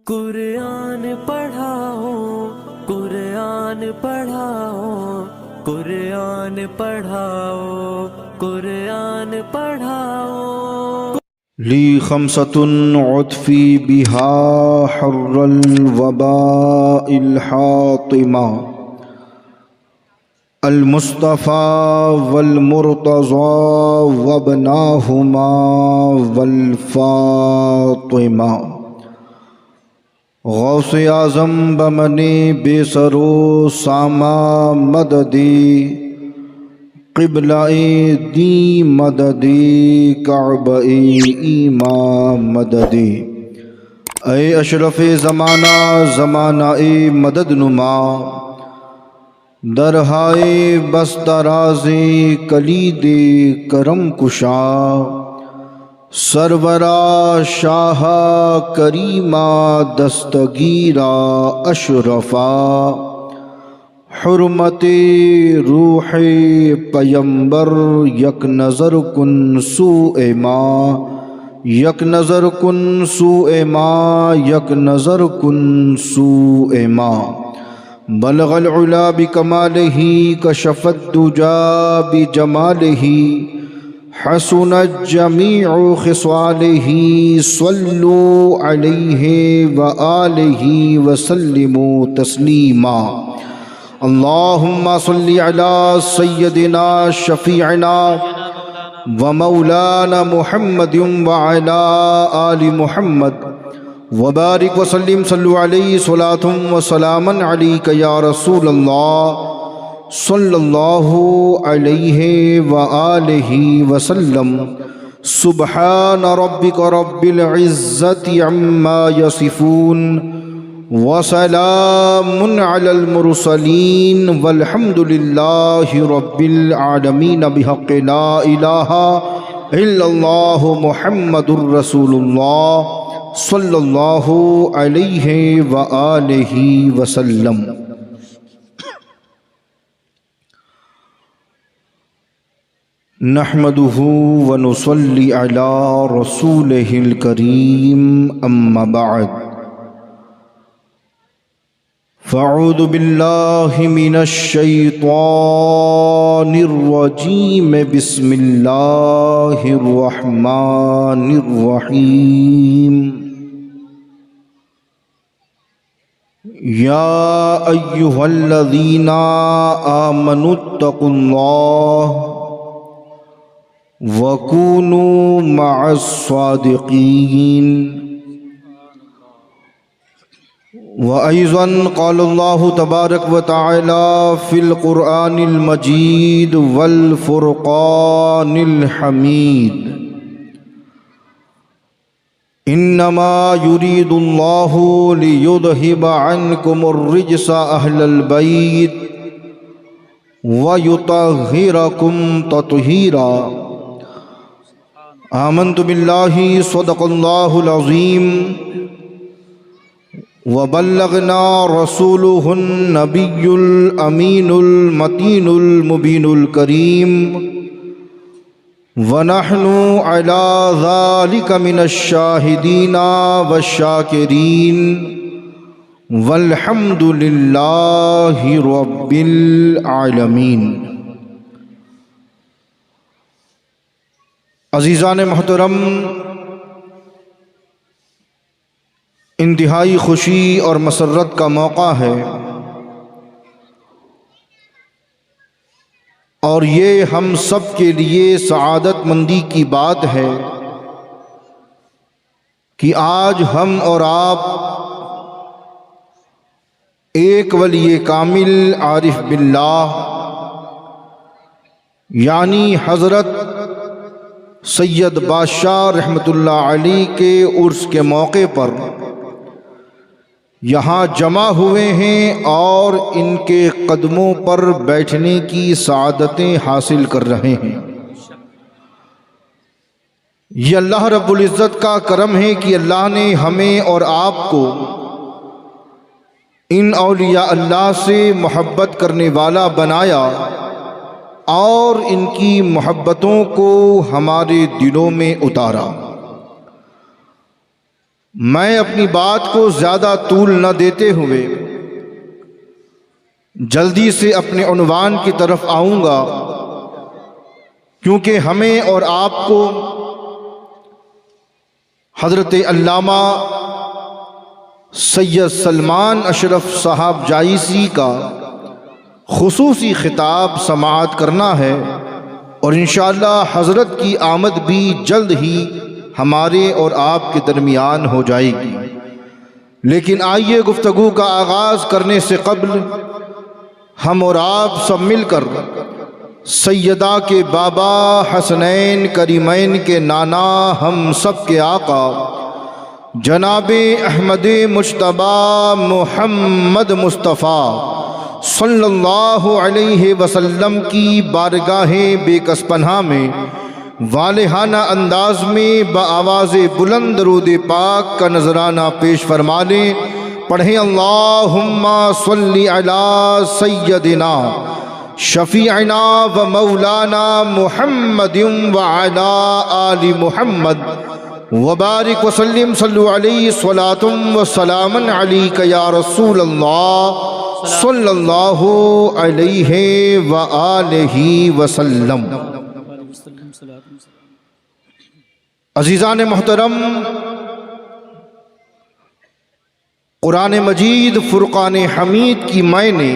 قرآن پڑھاؤ، قرآن پڑھاؤ، قرآن پڑھاؤ، قرآن پڑھاؤ۔ لی خمسۃ عطفی بہا حر الوباء الحاطمہ المصطفیٰ والمرتضیٰ وابناہما والفاطمہ۔ غوث اعظم بمن بے سرو ساما مددی، قبلہ دی مددی، کعبہ ایمان مددی۔ اے اشرف زمانہ، زمانہ مدد نما، درہائے بستراز کلید کرم کشا، سرورا شاہ کریمہ دستگیرہ اشرفا، حرمت روح پیمبر یک نظر کن سوء ما، یک نظر کن سوء ما، یک نظر کن سوء ما۔ بلغ العلا بکمالہ، کشف الدجا بجمالہ، حسنت جمیع خصالہ، صلوا علیہ وآلہ وسلموا تسلیما۔ اللہم صل علی سیدنا شفیعنا ومولانا محمد وعلی آل محمد، وبارک وسلم، صلوا علیہ صلاۃ وسلاما علیک یا رسول اللہ، صلی اللہ علیہ وآلہ وسلم۔ سبحان ربک رب العزت عما یصفون، وسلام علی المرسلین، والحمد للہ رب العالمین، بحق لا الہ الا اللہ محمد الرسول اللہ صلی اللہ علیہ وآلہ وسلم۔ نحمدہ ونصلی علی رسولہ الکریم، اما بعد، فاعوذ باللہ من الشیطان الرجیم، بسم اللہ الرحمن الرحیم۔ یا ایہا الذین آمنوا اتقوا اللہ وکونوا مع الصادقین۔ وأيضا قال الله تبارك وتعالى في القرآن المجيد والفرقان الحميد، إنما يريد الله ليذهب عنكم الرجس أهل البيت ويطهركم تطهيرا۔ آمنت بالله صدق الله العظيم، وبلغنا رسوله النبي الأمين المتين المبين الكريم، ونحن على ذلك من الشاهدين والشاكرين، والحمد لله رب العالمين۔ عزیزان محترم، انتہائی خوشی اور مسرت کا موقع ہے، اور یہ ہم سب کے لیے سعادت مندی کی بات ہے کہ آج ہم اور آپ ایک ولی کامل عارف باللہ یعنی حضرت سید بادشاہ رحمۃ اللہ علیہ کے عرس کے موقع پر یہاں جمع ہوئے ہیں، اور ان کے قدموں پر بیٹھنے کی سعادتیں حاصل کر رہے ہیں۔ یہ اللہ رب العزت کا کرم ہے کہ اللہ نے ہمیں اور آپ کو ان اولیاء اللہ سے محبت کرنے والا بنایا، اور ان کی محبتوں کو ہمارے دلوں میں اتارا۔ میں اپنی بات کو زیادہ طول نہ دیتے ہوئے جلدی سے اپنے عنوان کی طرف آؤں گا، کیونکہ ہمیں اور آپ کو حضرت علامہ سید سلمان اشرف صاحب جائیسی کا خصوصی خطاب سماعت کرنا ہے، اور انشاءاللہ حضرت کی آمد بھی جلد ہی ہمارے اور آپ کے درمیان ہو جائے گی۔ لیکن آئیے گفتگو کا آغاز کرنے سے قبل ہم اور آپ سب مل کر سیدہ کے بابا حسنین کریمین کے نانا ہم سب کے آقا جناب احمد مجتبیٰ محمد مصطفیٰ صلی اللہ علیہ وسلم کی بارگاہ بے کس پناہ میں والہانہ انداز میں بآواز بلند درود پاک کا نذرانہ پیش فرما لیں۔ پڑھیں اللہم صلی علی سیدنا شفیعنا و مولانا محمد وعلی آل محمد وبارک وسلم صلو علیہ صلاۃ و سلام علیک یا رسول اللہ صلی اللہ علیہ وآلہ وسلم۔ عزیزان محترم، قرآن مجید فرقان حمید کی میں نے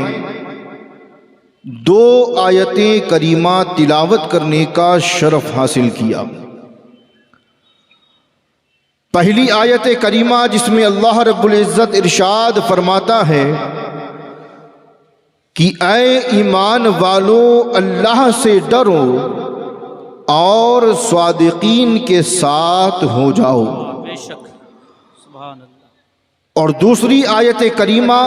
2 آیتیں کریمہ تلاوت کرنے کا شرف حاصل کیا۔ پہلی آیت کریمہ جس میں اللہ رب العزت ارشاد فرماتا ہے کہ اے ایمان والو اللہ سے ڈرو اور صادقین کے ساتھ ہو جاؤ۔ بے شک، سبحان اللہ۔ اور دوسری آیت کریمہ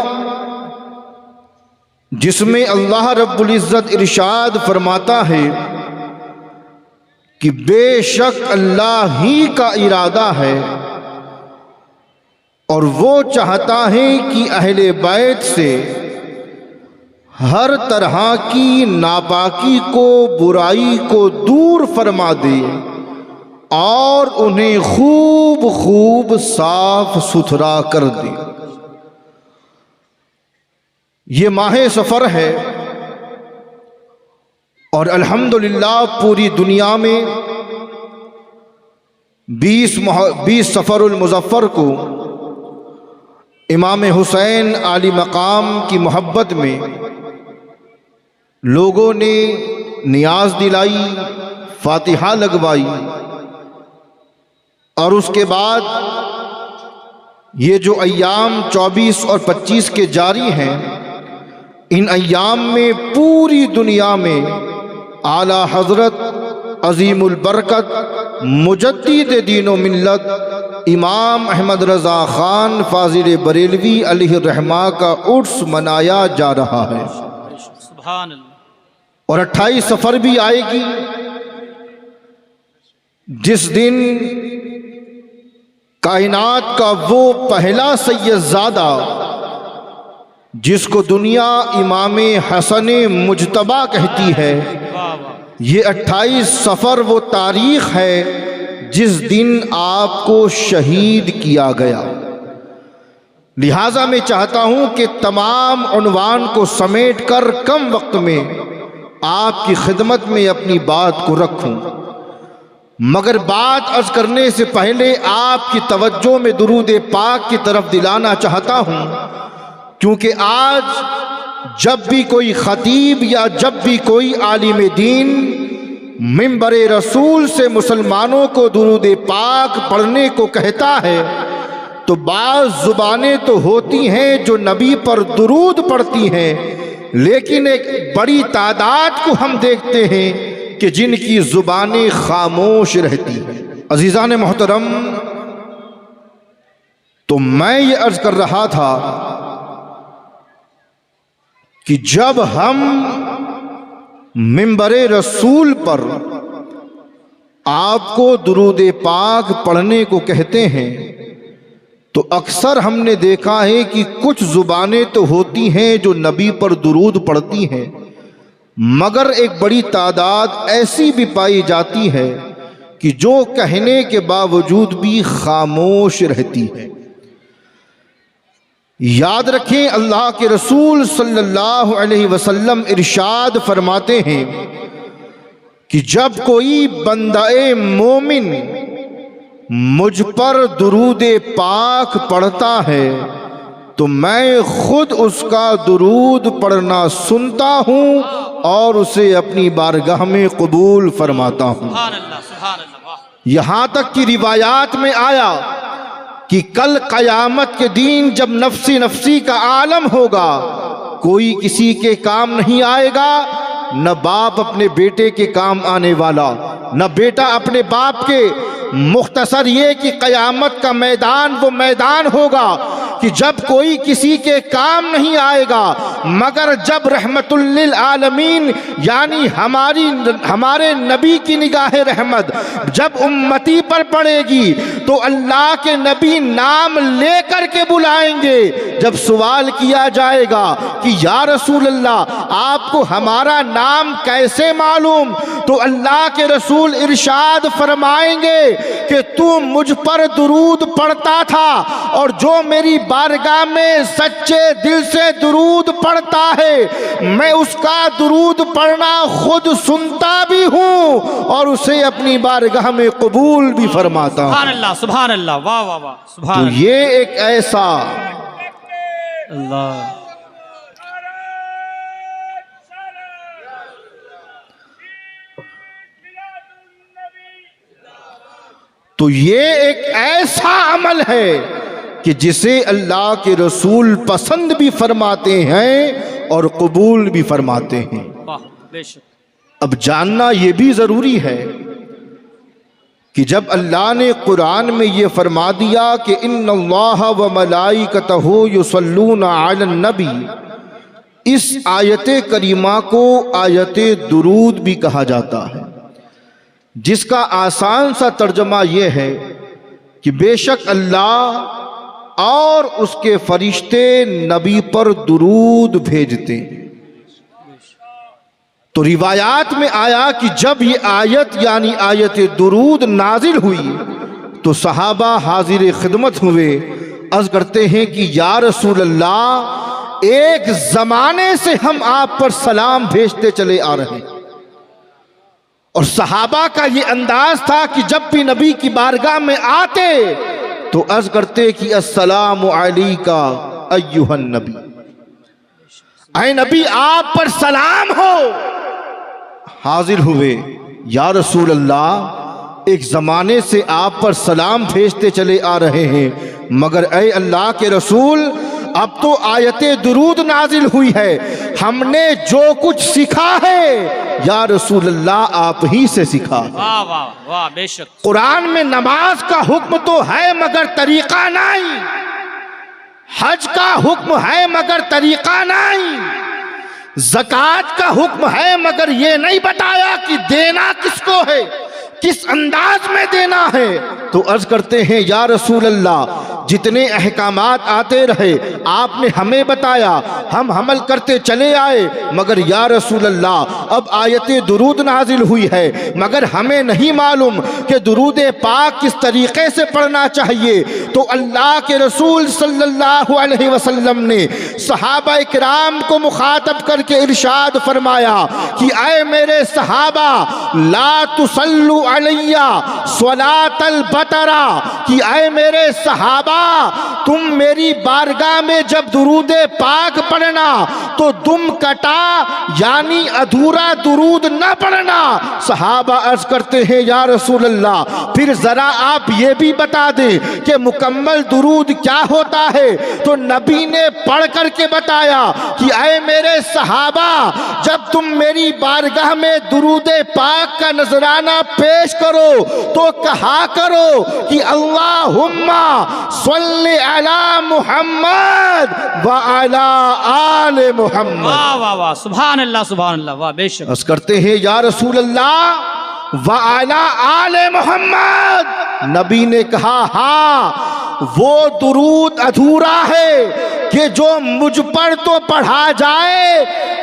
جس میں اللہ رب العزت ارشاد فرماتا ہے کہ بے شک اللہ ہی کا ارادہ ہے اور وہ چاہتا ہے کہ اہل بیت سے ہر طرح کی ناپاکی کو، برائی کو دور فرما دے اور انہیں خوب خوب صاف ستھرا کر دے۔ یہ ماہ سفر ہے اور الحمدللہ پوری دنیا میں 20 سفر المظفر کو امام حسین عالی مقام کی محبت میں لوگوں نے نیاز دلائی، فاتحہ لگوائی، اور اس کے بعد یہ جو ایام 24 اور 25 کے جاری ہیں، ان ایام میں پوری دنیا میں اعلی حضرت عظیم البرکت مجدد دین و ملت امام احمد رضا خان فاضل بریلوی علیہ الرحمہ کا عرس منایا جا رہا ہے، سبحان اللہ۔ اور 28 سفر بھی آئے گی جس دن کائنات کا وہ پہلا سید زادہ جس کو دنیا امام حسن مجتبیٰ کہتی ہے، یہ 28 سفر وہ تاریخ ہے جس دن آپ کو شہید کیا گیا۔ لہٰذا میں چاہتا ہوں کہ تمام عنوان کو سمیٹ کر کم وقت میں آپ کی خدمت میں اپنی بات کو رکھوں، مگر بات عرض کرنے سے پہلے آپ کی توجہ میں درود پاک کی طرف دلانا چاہتا ہوں، کیونکہ آج جب بھی کوئی خطیب یا جب بھی کوئی عالم دین منبر رسول سے مسلمانوں کو درود پاک پڑھنے کو کہتا ہے تو بعض زبانیں تو ہوتی ہیں جو نبی پر درود پڑھتی ہیں، لیکن ایک بڑی تعداد کو ہم دیکھتے ہیں کہ جن کی زبانیں خاموش رہتی ہیں۔ عزیزان محترم، تو میں یہ عرض کر رہا تھا کہ جب ہم منبر رسول پر آپ کو درود پاک پڑھنے کو کہتے ہیں تو اکثر ہم نے دیکھا ہے کہ کچھ زبانیں تو ہوتی ہیں جو نبی پر درود پڑھتی ہیں، مگر ایک بڑی تعداد ایسی بھی پائی جاتی ہے کہ کہ جو کہنے کے باوجود بھی خاموش رہتی ہے۔ یاد رکھیں اللہ کے رسول صلی اللہ علیہ وسلم ارشاد فرماتے ہیں کہ جب کوئی بندہ مومن مجھ پر درود پاک پڑھتا ہے تو میں خود اس کا درود پڑھنا سنتا ہوں اور اسے اپنی بارگاہ میں قبول فرماتا ہوں۔ سبحان اللہ، سبحان اللہ، واہ۔ یہاں تک کہ روایات میں آیا کہ کل قیامت کے دن جب نفسی نفسی کا عالم ہوگا، کوئی کسی کے کام نہیں آئے گا، نہ باپ اپنے بیٹے کے کام آنے والا، نہ بیٹا اپنے باپ کے۔ مختصر یہ کہ قیامت کا میدان وہ میدان ہوگا کہ جب کوئی کسی کے کام نہیں آئے گا، مگر جب رحمت للعالمین یعنی ہمارے نبی کی نگاہ رحمت جب امتی پر پڑے گی تو اللہ کے نبی نام لے کر کے بلائیں گے۔ جب سوال کیا جائے گا کہ یا رسول اللہ آپ کو ہمارا نام کیسے معلوم، تو اللہ کے رسول ارشاد فرمائیں گے کہ تو مجھ پر درود پڑھتا تھا، اور جو میری بارگاہ میں سچے دل سے درود پڑھتا ہے میں اس کا درود پڑھنا خود سنتا بھی ہوں اور اسے اپنی بارگاہ میں قبول بھی فرماتا ہوں۔ سبحان اللہ، سبحان اللہ، واہ واہ واہ، سبحان تو اللہ۔ یہ ایک ایسا اللہ تو یہ ایک ایسا عمل ہے کہ جسے اللہ کے رسول پسند بھی فرماتے ہیں اور قبول بھی فرماتے ہیں۔ واہ، بے شک۔ اب جاننا یہ بھی ضروری ہے کہ جب اللہ نے قرآن میں یہ فرما دیا کہ ان اللہ و ملائکتہ یصلون علی النبی، اس آیت کریمہ کو آیت درود بھی کہا جاتا ہے، جس کا آسان سا ترجمہ یہ ہے کہ بے شک اللہ اور اس کے فرشتے نبی پر درود بھیجتے ہیں۔ تو روایات میں آیا کہ جب یہ آیت یعنی آیت درود نازل ہوئی تو صحابہ حاضر خدمت ہوئے، عرض کرتے ہیں کہ یا رسول اللہ ایک زمانے سے ہم آپ پر سلام بھیجتے چلے آ رہے ہیں۔ اور صحابہ کا یہ انداز تھا کہ جب بھی نبی کی بارگاہ میں آتے تو عرض کرتے کہ السلام علیکہ ایھا النبی، اے نبی آپ پر سلام ہو۔ حاضر ہوئے، یا رسول اللہ ایک زمانے سے آپ پر سلام بھیجتے چلے آ رہے ہیں، مگر اے اللہ کے رسول اب تو آیت درود نازل ہوئی ہے، ہم نے جو کچھ سیکھا ہے یا رسول اللہ آپ ہی سے سیکھا۔ واہ واہ واہ، بے شک۔ قرآن میں نماز کا حکم تو ہے مگر طریقہ نہیں، حج کا حکم ہے مگر طریقہ نہیں، زکوٰۃ کا حکم ہے مگر یہ نہیں بتایا کہ دینا کس کو ہے، کس انداز میں دینا ہے۔ تو عرض کرتے ہیں یا رسول اللہ جتنے احکامات آتے رہے آپ نے ہمیں بتایا، ہم عمل کرتے چلے آئے، مگر یا رسول اللہ اب آیت درود نازل ہوئی ہے مگر ہمیں نہیں معلوم کہ درود پاک کس طریقے سے پڑھنا چاہیے۔ تو اللہ کے رسول صلی اللہ علیہ وسلم نے صحابہ کرام کو مخاطب کر کے ارشاد فرمایا کہ اے میرے صحابہ لا تصلوا علیہ صلاۃ البترا، کہ اے میرے صحابہ تم میری بارگاہ میں جب درود پاک پڑھنا تو دم کٹا یعنی ادھورا درود نہ پڑھنا۔ صحابہ عرض کرتے ہیں یا رسول اللہ پھر ذرا آپ یہ بھی بتا دیں کہ مکمل درود کیا ہوتا ہے؟ تو نبی نے پڑھ کر کے بتایا کہ اے میرے صحابہ جب تم میری بارگاہ میں درود پاک کا نذرانہ پیش کرو تو کہا کرو کہ اللہم صلی علی محمد وعلی آل محمد۔ واہ واہ واہ، سبحان اللہ، سبحان اللہ، واہ، بے شک۔ عرض کرتے ہیں یا رسول اللہ وعلی آل محمد، نبی نے کہا ہاں وہ درود ادھورا ہے کہ جو مجھ پر تو پڑھا جائے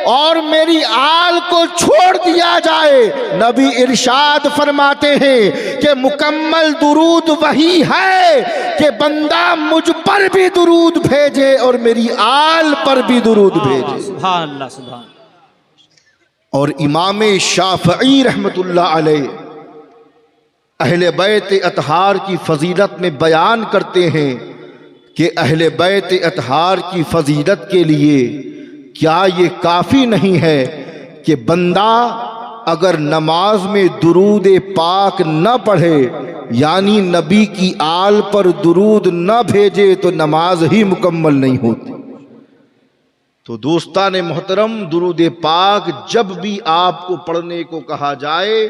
اور میری آل کو چھوڑ دیا جائے۔ نبی ارشاد فرماتے ہیں کہ مکمل درود وہی ہے کہ بندہ مجھ پر بھی درود بھیجے اور میری آل پر بھی درود بھیجے۔ سبحان اللہ سبحان اللہ۔ اور امام شافعی رحمت اللہ علیہ اہل بیت اطہار کی فضیلت میں بیان کرتے ہیں کہ اہل بیت اطہار کی فضیلت کے لیے کیا یہ کافی نہیں ہے کہ بندہ اگر نماز میں درود پاک نہ پڑھے، یعنی نبی کی آل پر درود نہ بھیجے، تو نماز ہی مکمل نہیں ہوتی۔ تو دوستان محترم، درود پاک جب بھی آپ کو پڑھنے کو کہا جائے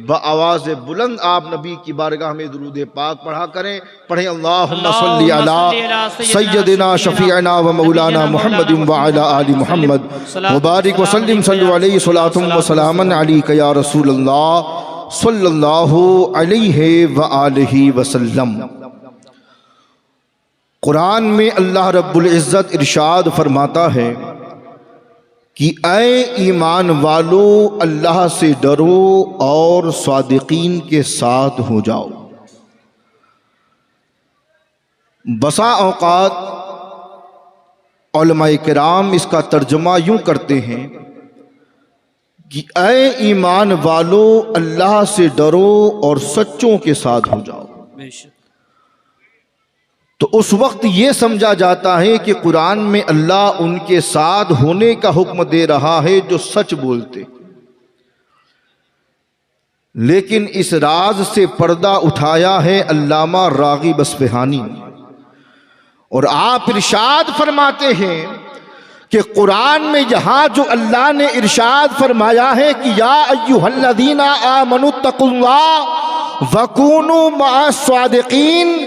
بآواز بلند آپ نبی کی بارگاہ میں درود پاک پڑھا کریں۔ پڑھیں اللہم صلی علی سیدنا شفیعنا و مولانا محمد وعلی آل محمد مبارک وسلم، صلو علیہ صلاۃ و سلاما علیک یا رسول اللہ صلی اللہ علیہ وآلہ وسلم۔ قرآن میں اللہ رب العزت ارشاد فرماتا ہے کہ اے ایمان والو، اللہ سے ڈرو اور صادقین کے ساتھ ہو جاؤ۔ بسا اوقات علماء کرام اس کا ترجمہ یوں کرتے ہیں کہ اے ایمان والو، اللہ سے ڈرو اور سچوں کے ساتھ ہو جاؤ۔ بے شک۔ تو اس وقت یہ سمجھا جاتا ہے کہ قرآن میں اللہ ان کے ساتھ ہونے کا حکم دے رہا ہے جو سچ بولتے، لیکن اس راز سے پردہ اٹھایا ہے علامہ راغب اصفہانی نے، اور آپ ارشاد فرماتے ہیں کہ قرآن میں یہاں جو اللہ نے ارشاد فرمایا ہے کہ یا ایھا الذین آمنوا اتقوا اللہ وکونوا مع الصادقین،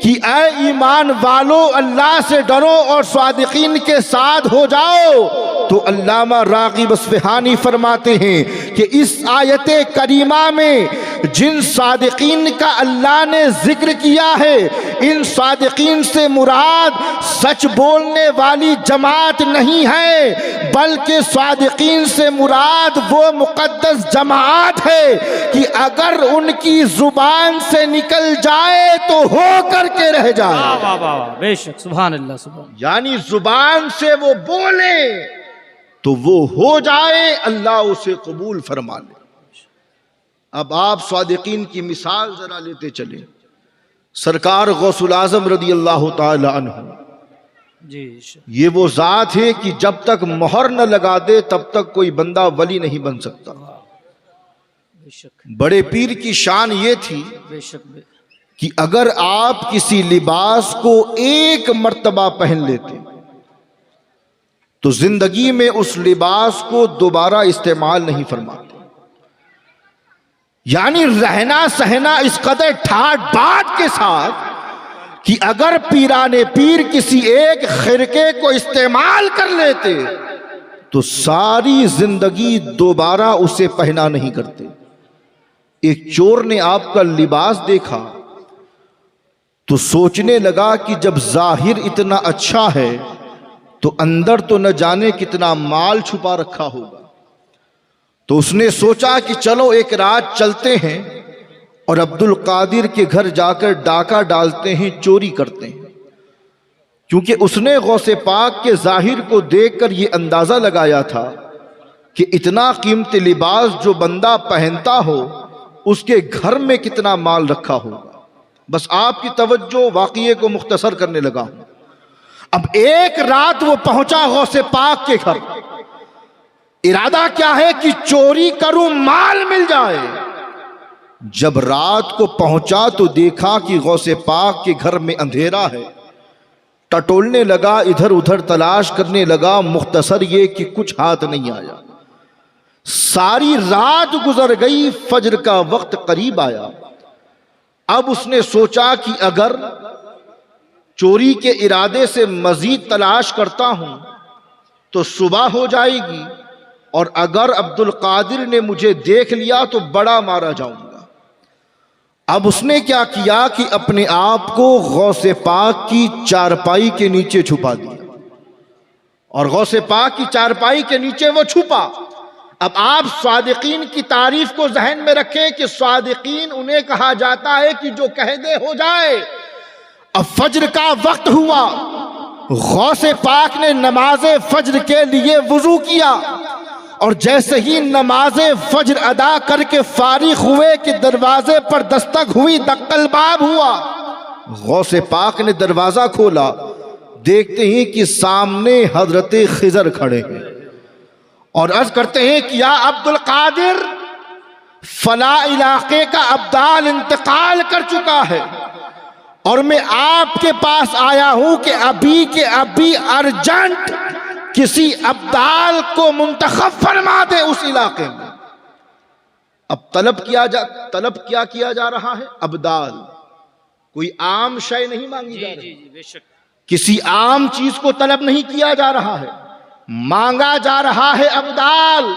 کہ اے ایمان والو اللہ سے ڈرو اور صادقین کے ساتھ ہو جاؤ، تو علامہ راغب اصفہانی فرماتے ہیں کہ اس آیت کریمہ میں جن صادقین کا اللہ نے ذکر کیا ہے، ان صادقین سے مراد سچ بولنے والی جماعت نہیں ہے، بلکہ صادقین سے مراد وہ مقدس جماعت ہے کہ اگر ان کی زبان سے نکل جائے تو ہو کر کے رہ جائے۔ واہ واہ واہ، بے شک، سبحان اللہ سبحان اللہ۔ یعنی زبان سے وہ بولے تو وہ ہو جائے، اللہ اسے قبول فرما لے۔ اب آپ صادقین کی مثال ذرا لیتے چلیں۔ سرکار غوث العظم رضی اللہ تعالی عنہ، جی یہ وہ ذات ہے کہ جب تک مہر نہ لگا دے تب تک کوئی بندہ ولی نہیں بن سکتا۔ بے شک بڑے پیر کی شان یہ تھی بے شک کہ اگر آپ کسی لباس کو ایک مرتبہ پہن لیتے تو زندگی میں اس لباس کو دوبارہ استعمال نہیں فرماتے، یعنی رہنا سہنا اس قدر ٹھاٹ بات کے ساتھ کہ اگر پیران پیر کسی ایک خرقے کو استعمال کر لیتے تو ساری زندگی دوبارہ اسے پہنا نہیں کرتے۔ ایک چور نے آپ کا لباس دیکھا تو سوچنے لگا کہ جب ظاہر اتنا اچھا ہے تو اندر تو نہ جانے کتنا مال چھپا رکھا ہوگا، تو اس نے سوچا کہ چلو ایک رات چلتے ہیں اور عبد القادر کے گھر جا کر ڈاکہ ڈالتے ہیں، چوری کرتے ہیں، کیونکہ اس نے غوث پاک کے ظاہر کو دیکھ کر یہ اندازہ لگایا تھا کہ اتنا قیمتی لباس جو بندہ پہنتا ہو اس کے گھر میں کتنا مال رکھا ہوگا۔ بس آپ کی توجہ واقعے کو مختصر کرنے لگا ہوں۔ اب ایک رات وہ پہنچا غوث پاک کے گھر، ارادہ کیا ہے کہ چوری کروں مال مل جائے۔ جب رات کو پہنچا تو دیکھا کہ غوث پاک کے گھر میں اندھیرا ہے، ٹٹولنے لگا، ادھر ادھر تلاش کرنے لگا، مختصر یہ کہ کچھ ہاتھ نہیں آیا۔ ساری رات گزر گئی، فجر کا وقت قریب آیا۔ اب اس نے سوچا کہ اگر چوری کے ارادے سے مزید تلاش کرتا ہوں تو صبح ہو جائے گی، اور اگر عبد القادر نے مجھے دیکھ لیا تو بڑا مارا جاؤں گا۔ اب اس نے کیا کیا کہ اپنے آپ کو غوث پاک کی چارپائی کے نیچے چھپا دیا۔ اور غوث پاک کی چارپائی کے نیچے وہ چھپا۔ اب آپ صادقین کی تعریف کو ذہن میں رکھیں کہ صادقین انہیں کہا جاتا ہے کہ جو کہہ دے ہو جائے۔ اب فجر کا وقت ہوا، غوث پاک نے نماز فجر کے لیے وضو کیا، اور جیسے ہی نماز فجر ادا کر کے فارغ ہوئے کہ دروازے پر دستک ہوئی، دق الباب ہوا۔ غوث پاک نے دروازہ کھولا، دیکھتے ہی کہ سامنے حضرت خضر کھڑے ہیں، اور عرض کرتے ہیں کہ یا عبد القادر، فلاں علاقے کا ابدال انتقال کر چکا ہے، اور میں آپ کے پاس آیا ہوں کہ ابھی کے ابھی ارجنٹ کسی ابدال کو منتخب فرما دے اس علاقے میں۔ اب طلب کیا کیا جا رہا ہے؟ ابدال، کوئی عام شے نہیں مانگی جا رہی، بے شک، کسی عام چیز کو طلب نہیں کیا جا رہا ہے، مانگا جا رہا ہے ابدال۔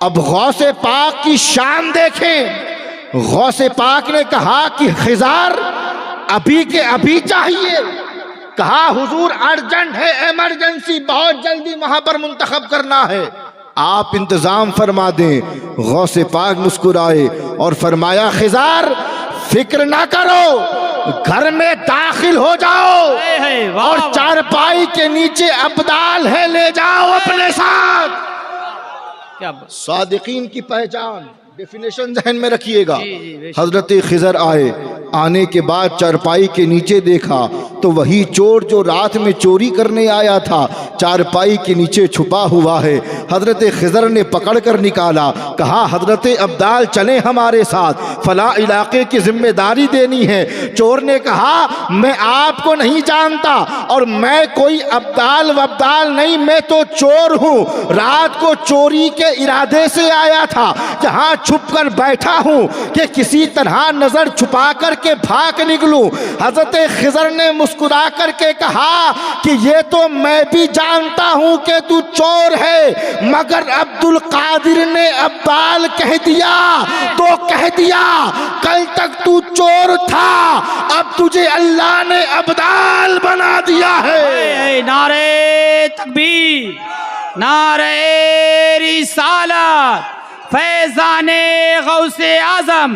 اب غوث پاک کی شان دیکھیں، غوث پاک نے کہا کہ خضر ابھی کے ابھی چاہیے؟ کہا حضور ارجنٹ ہے، ایمرجنسی، بہت جلدی وہاں پر منتخب کرنا ہے، آپ انتظام فرما دیں۔ غوث پاک مسکرائے اور فرمایا خضر فکر نہ کرو، گھر میں داخل ہو جاؤ، اور چارپائی کے نیچے ابدال ہے، لے جاؤ اپنے ساتھ۔ کیا صادقین کی پہچان، ڈیفینیشن ذہن میں رکھیے گا۔ حضرت خضر آئے، آنے کے بعد چارپائی کے نیچے دیکھا تو وہی چور جو رات میں چوری کرنے آیا تھا چارپائی کے نیچے چھپا ہوا ہے۔ حضرت خضر نے پکڑ کر نکالا، کہا حضرت ابدال چلیں ہمارے ساتھ، فلاں علاقے کی ذمہ داری دینی ہے۔ چور نے کہا میں آپ کو نہیں جانتا، اور میں کوئی ابدال وبدال نہیں، میں تو چور ہوں، رات کو چوری کے ارادے سے آیا تھا، جہاں چھپ کر بیٹھا ہوں کہ کسی طرح نظر چھپا کر کے بھاگ نکلوں۔ حضرت خضر نے مسکرا کر کے کہا کہ یہ تو میں بھی جانتا ہوں کہ تو چور ہے، مگر عبد القادر نے ابدال کہہ دیا تو کہہ دیا، کل تک تو چور تھا، اب تجھے اللہ نے ابدال بنا دیا ہے۔ نعرہ تکبیر، نعرہ رسالت، فیضان غوث اعظم،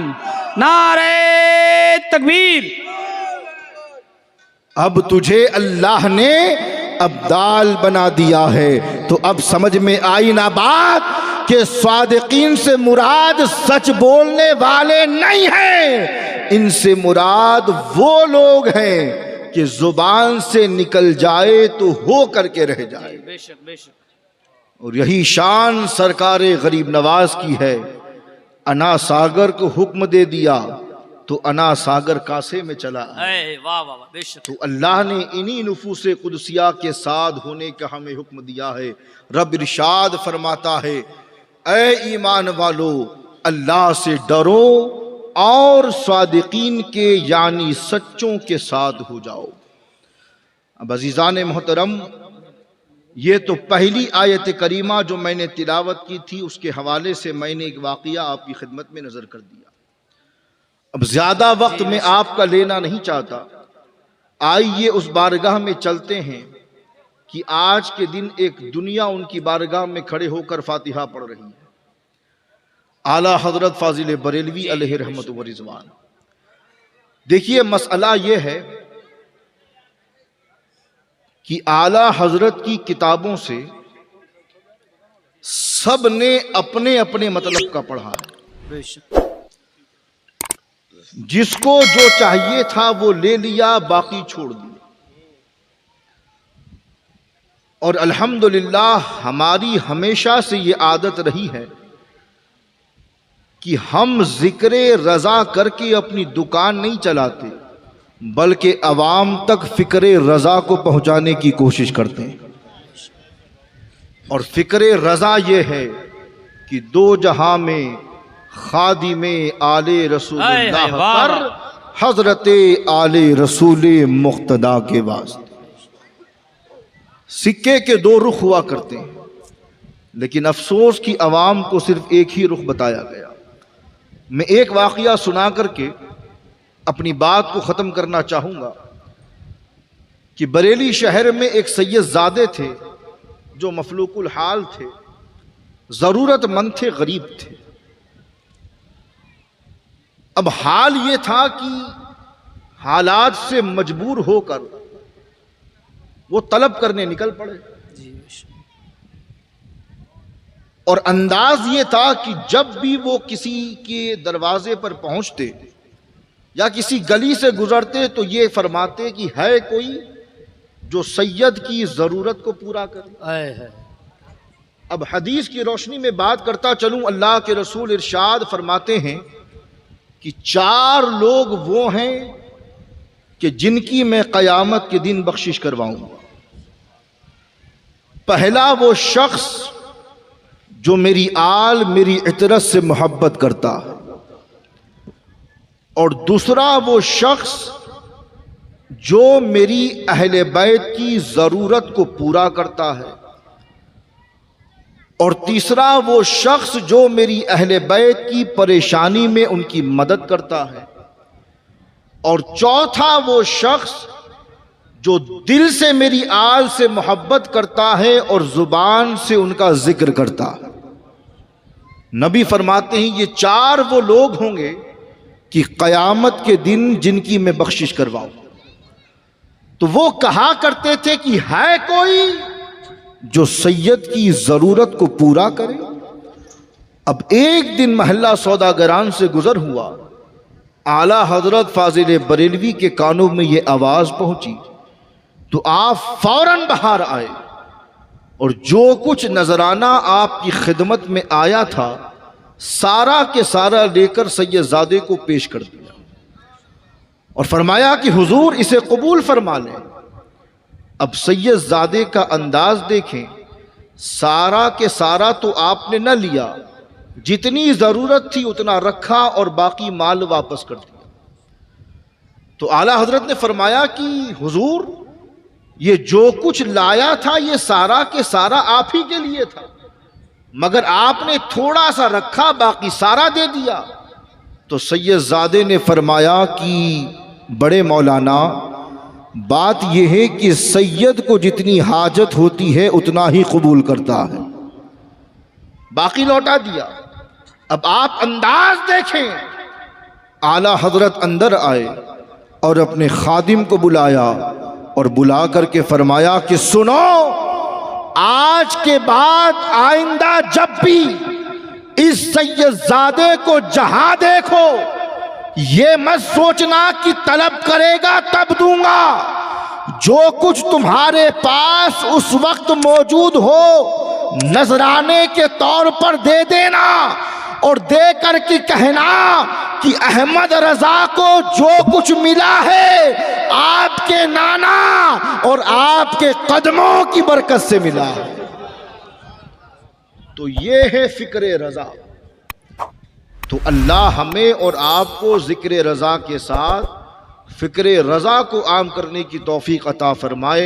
نعرہ تکبیر۔ اب تجھے اللہ نے ابدال بنا دیا ہے۔ تو اب سمجھ میں آئی نا بات کہ صادقین سے مراد سچ بولنے والے نہیں ہیں، ان سے مراد وہ لوگ ہیں کہ زبان سے نکل جائے تو ہو کر کے رہ جائے۔ بے شک، بے شک، اور یہی شان سرکار غریب نواز کی ہے۔ انا ساگر کو حکم دے دیا تو انا ساگر کاسے میں چلا آئے۔ واہ واہ واہ، بے شک۔ تو اللہ نے انہی نفوس قدسیہ کے ساتھ ہونے کا ہمیں حکم دیا ہے۔ رب ارشاد فرماتا ہے اے ایمان والو اللہ سے ڈرو اور صادقین کے یعنی سچوں کے ساتھ ہو جاؤ۔ اب عزیزان محترم، یہ تو پہلی آیت کریمہ جو میں نے تلاوت کی تھی، اس کے حوالے سے میں نے ایک واقعہ آپ کی خدمت میں نظر کر دیا۔ اب زیادہ وقت میں آپ کا لینا نہیں چاہتا، آئیے اس بارگاہ میں چلتے ہیں کہ آج کے دن ایک دنیا ان کی بارگاہ میں کھڑے ہو کر فاتحہ پڑھ رہی ہے۔ اعلیٰ حضرت فاضل بریلوی علیہ رحمت و رضوان۔ دیکھیے مسئلہ یہ ہے کہ اعلیٰ حضرت کی کتابوں سے سب نے اپنے اپنے مطلب کا پڑھا ہے۔ بے شک، جس کو جو چاہیے تھا وہ لے لیا، باقی چھوڑ دیا۔ اور الحمدللہ ہماری ہمیشہ سے یہ عادت رہی ہے کہ ہم ذکر رضا کر کے اپنی دکان نہیں چلاتے، بلکہ عوام تک فکر رضا کو پہنچانے کی کوشش کرتے ہیں۔ اور فکر رضا یہ ہے کہ دو جہاں میں خادم آل رسول اللہ پر حضرت آل رسول مقتدی کے واسطے۔ سکے کے دو رخ ہوا کرتے ہیں، لیکن افسوس کی عوام کو صرف ایک ہی رخ بتایا گیا۔ میں ایک واقعہ سنا کر کے اپنی بات کو ختم کرنا چاہوں گا کہ بریلی شہر میں ایک سید زادے تھے، جو مفلوق الحال تھے، ضرورت مند تھے، غریب تھے۔ اب حال یہ تھا کہ حالات سے مجبور ہو کر وہ طلب کرنے نکل پڑے، جی بے شک۔ اور انداز یہ تھا کہ جب بھی وہ کسی کے دروازے پر پہنچتے یا کسی گلی سے گزرتے تو یہ فرماتے کہ ہے کوئی جو سید کی ضرورت کو پورا کرے۔ آئے ہے اب حدیث کی روشنی میں بات کرتا چلوں، اللہ کے رسول ارشاد فرماتے ہیں کہ 4 لوگ وہ ہیں کہ جن کی میں قیامت کے دن بخشش کرواؤں گا۔ پہلا وہ شخص جو میری آل میری عطرت سے محبت کرتا ہے، اور دوسرا وہ شخص جو میری اہل بیت کی ضرورت کو پورا کرتا ہے، اور تیسرا وہ شخص جو میری اہل بیت کی پریشانی میں ان کی مدد کرتا ہے، اور چوتھا وہ شخص جو دل سے میری آل سے محبت کرتا ہے اور زبان سے ان کا ذکر کرتا ہے۔ نبی فرماتے ہیں یہ 4 وہ لوگ ہوں گے کہ قیامت کے دن جن کی میں بخشش کرواؤں۔ تو وہ کہا کرتے تھے کہ ہے کوئی جو سید کی ضرورت کو پورا کرے۔ اب ایک دن محلہ سوداگران سے گزر ہوا، اعلیٰ حضرت فاضل بریلوی کے کانوں میں یہ آواز پہنچی تو آپ فوراً باہر آئے، اور جو کچھ نذرانہ آپ کی خدمت میں آیا تھا سارا کے سارا لے کر سید زادے کو پیش کر دیا، اور فرمایا کہ حضور اسے قبول فرما لیں۔ اب سید زادے کا انداز دیکھیں، سارا کے سارا تو آپ نے نہ لیا، جتنی ضرورت تھی اتنا رکھا اور باقی مال واپس کر دیا۔ تو اعلیٰ حضرت نے فرمایا کہ حضور یہ جو کچھ لایا تھا یہ سارا کے سارا آپ ہی کے لیے تھا، مگر آپ نے تھوڑا سا رکھا، باقی سارا دے دیا۔ تو سید زادے نے فرمایا کہ بڑے مولانا، بات یہ ہے کہ سید کو جتنی حاجت ہوتی ہے اتنا ہی قبول کرتا ہے، باقی لوٹا دیا۔ اب آپ انداز دیکھیں، اعلیٰ حضرت اندر آئے اور اپنے خادم کو بلایا اور بلا کر کے فرمایا کہ سنو، آج کے بعد آئندہ جب بھی اس سید زادے کو جہاں دیکھو یہ مت سوچنا کہ طلب کرے گا تب دوں گا، جو کچھ تمہارے پاس اس وقت موجود ہو نذرانے کے طور پر دے دینا، اور دے کر کے کہنا کہ احمد رضا کو جو کچھ ملا ہے آپ کے نانا اور آپ کے قدموں کی برکت سے ملا ہے۔ تو یہ ہے فکر رضا۔ تو اللہ ہمیں اور آپ کو ذکر رضا کے ساتھ فکر رضا کو عام کرنے کی توفیق عطا فرمائے۔